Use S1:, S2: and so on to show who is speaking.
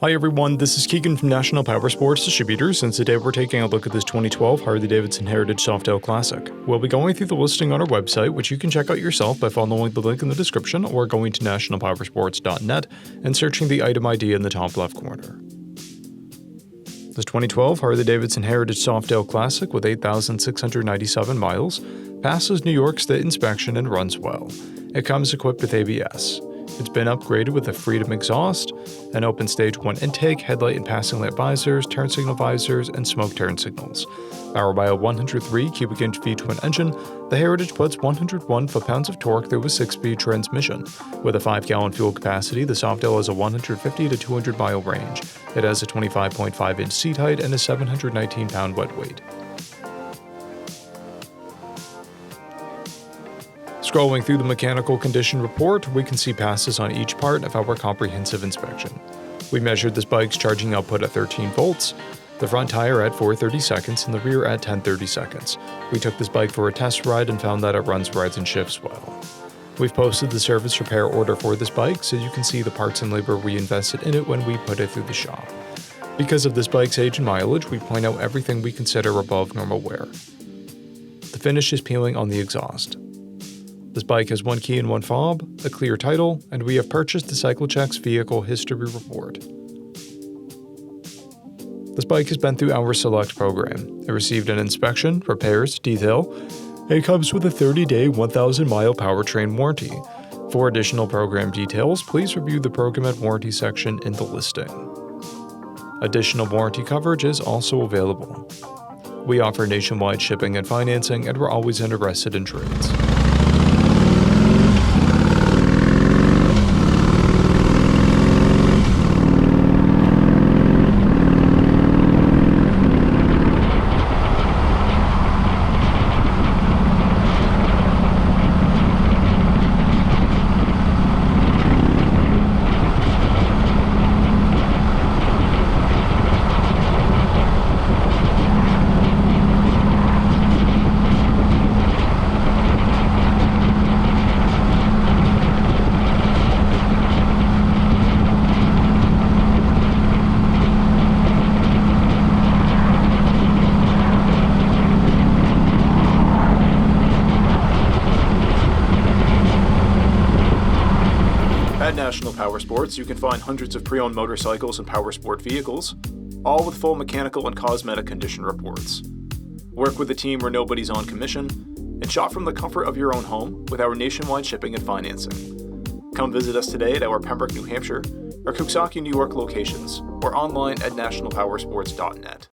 S1: Hi everyone, this is Keegan from National Powersports Distributors, and today we're taking a look at this 2012 Harley-Davidson Heritage SOFTAIL Classic. We'll be going through the listing on our website, which you can check out yourself by following the link in the description or going to nationalpowersports.net and searching the item ID in the top left corner. This 2012 Harley-Davidson Heritage SOFTAIL Classic with 8,697 miles passes New York State inspection and runs well. It comes equipped with ABS. It's been upgraded with a Freedom exhaust, an open stage 1 intake, headlight and passing lamp visors, turn signal visors, and smoke turn signals. Powered by a 103 cubic inch V-twin engine, the Heritage puts 101 foot-pounds of torque through a 6-speed transmission. With a 5-gallon fuel capacity, the SOFTAIL has a 150 to 200 mile range. It has a 25.5 inch seat height and a 719-pound wet weight. Scrolling through the mechanical condition report, we can see passes on each part of our comprehensive inspection. We measured this bike's charging output at 13 volts, the front tire at 430 seconds, and the rear at 1030 seconds. We took this bike for a test ride and found that it runs, rides, and shifts well. We've posted the service repair order for this bike so you can see the parts and labor we invested in it when we put it through the shop. Because of this bike's age and mileage, we point out everything we consider above normal wear. The finish is peeling on the exhaust. This bike has 1 key and 1 fob, a clear title, and we have purchased the CycleCheck's vehicle history report. This bike has been through our Select program. It received an inspection, repairs, detail, and it comes with a 30-day, 1,000-mile powertrain warranty. For additional program details, please review the Program and Warranty section in the listing. Additional warranty coverage is also available. We offer nationwide shipping and financing, and we're always interested in trades.
S2: At National Powersports, you can find hundreds of pre-owned motorcycles and powersport vehicles, all with full mechanical and cosmetic condition reports. Work with a team where nobody's on commission, and shop from the comfort of your own home with our nationwide shipping and financing. Come visit us today at our Pembroke, New Hampshire, or Coxsackie, New York locations, or online at nationalpowersports.net.